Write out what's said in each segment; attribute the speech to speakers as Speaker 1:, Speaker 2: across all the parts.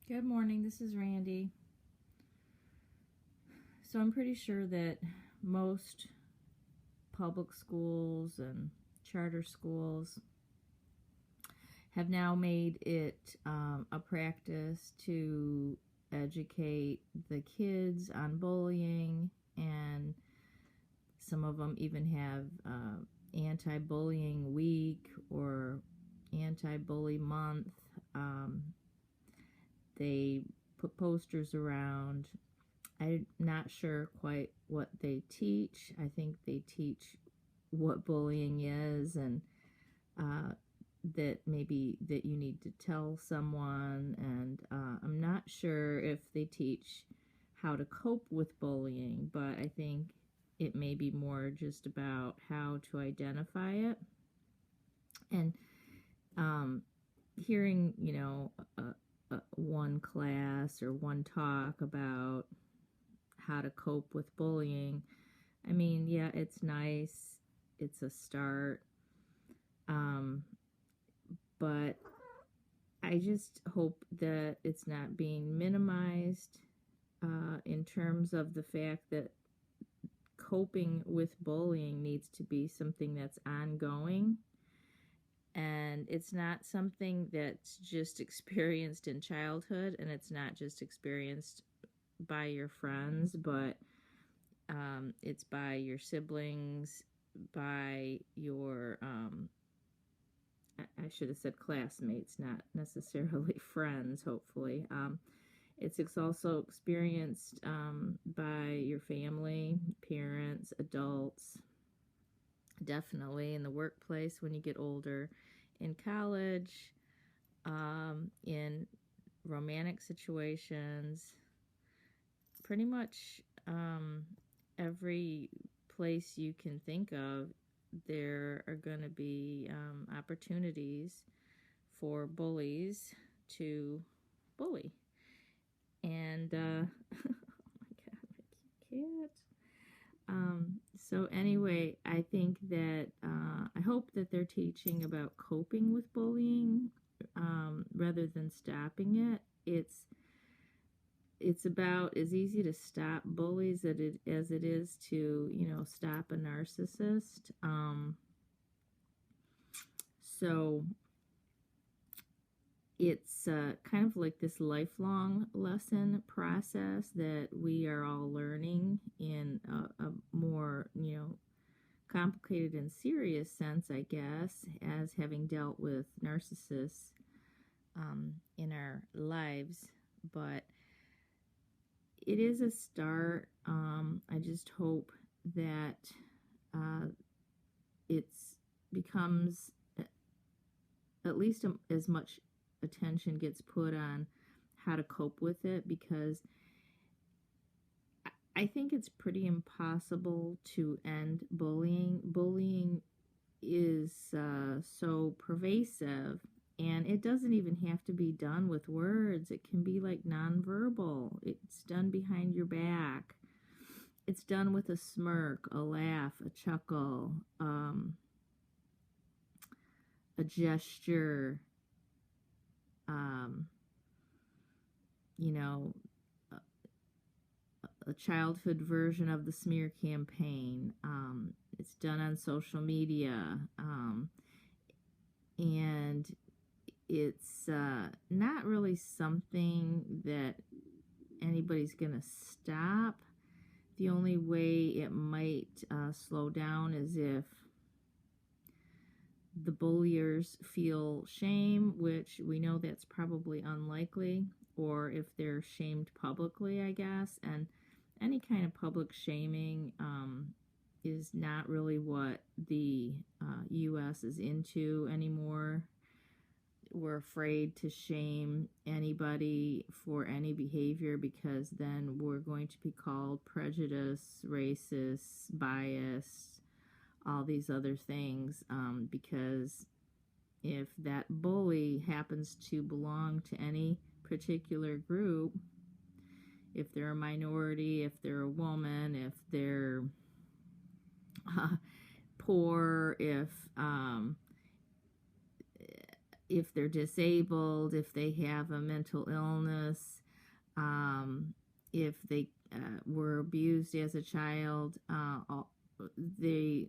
Speaker 1: Good morning, this is Randy. So I'm pretty sure that most public schools and charter schools have now made it a practice to educate the kids on bullying, and some of them even have anti-bullying week or anti-bully month. They put posters around. I'm not sure quite what they teach. I think they teach what bullying is, and uh, that maybe that you need to tell someone. And I'm not sure if they teach how to cope with bullying, but I think it may be more just about how to identify it. And um, hearing, one class or one talk about how to cope with bullying. I mean, yeah, it's nice. It's a start. Um, but I just hope that it's not being minimized in terms of the fact that coping with bullying needs to be something that's ongoing. And it's not something that's just experienced in childhood, and it's not just experienced by your friends, but it's by your siblings, by your, I should have said classmates, not necessarily friends, hopefully. It's also experienced by your family, parents, adults, definitely in the workplace when you get older, in college, in romantic situations, pretty much every place you can think of, there are going to be opportunities for bullies to bully. And, oh my God, my cute cat. So anyway, I think that I hope that they're teaching about coping with bullying rather than stopping it. It's about as easy to stop bullies as it is to, stop a narcissist. So it's kind of like this lifelong lesson process that we are all learning in a more, complicated and serious sense, I guess, as having dealt with narcissists in our lives. But it is a start. I just hope that uh, it's becomes at least as much attention gets put on how to cope with it, because I think it's pretty impossible to end bullying. Bullying is so pervasive, and it doesn't even have to be done with words. It can be like nonverbal. It's done behind your back. It's done with a smirk, a laugh, a chuckle, a gesture, um, you know, a childhood version of the smear campaign. It's done on social media. And it's not really something that anybody's going to stop. The only way it might slow down is if the bulliers feel shame, which we know that's probably unlikely, or if they're shamed publicly, I guess. And any kind of public shaming is not really what the U.S. is into anymore. We're afraid to shame anybody for any behavior, because then we're going to be called prejudiced, racist, biased, all these other things, because if that bully happens to belong to any particular group, if they're a minority, if they're a woman, if they're poor, if if they're disabled, if they have a mental illness, if they were abused as a child, they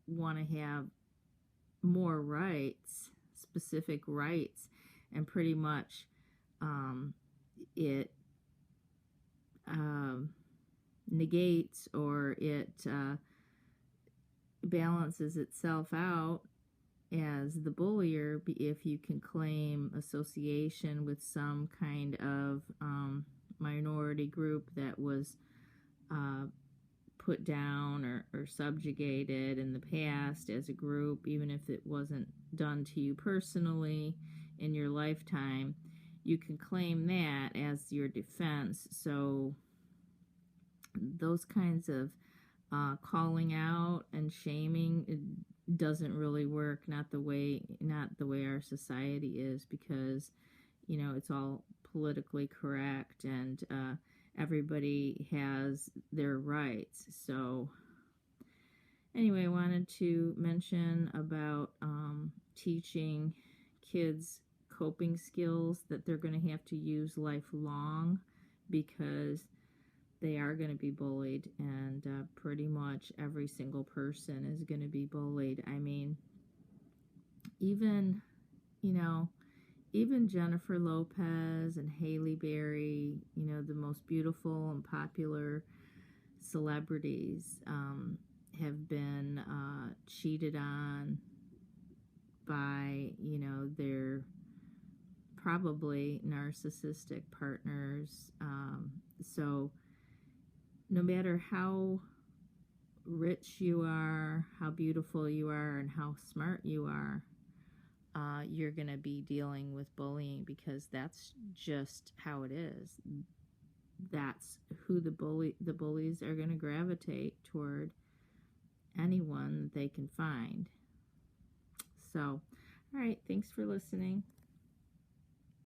Speaker 1: want to have more rights, specific rights, and pretty much it negates, or it balances itself out as the bullier if you can claim association with some kind of minority group that was put down or subjugated in the past as a group, even if it wasn't done to you personally in your lifetime. You can claim that as your defense. So those kinds of calling out and shaming, it doesn't really work. Not the way our society is, because it's all politically correct, and everybody has their rights. So anyway, I wanted to mention about teaching kids coping skills that they're going to have to use lifelong, because they are going to be bullied, and pretty much every single person is going to be bullied. I mean, even Jennifer Lopez and Halle Berry, the most beautiful and popular celebrities, have been cheated on by, their probably narcissistic partners. So no matter how rich you are, how beautiful you are, and how smart you are, you're going to be dealing with bullying, because that's just how it is. That's who the bullies are going to gravitate toward, anyone they can find. So, all right, thanks for listening.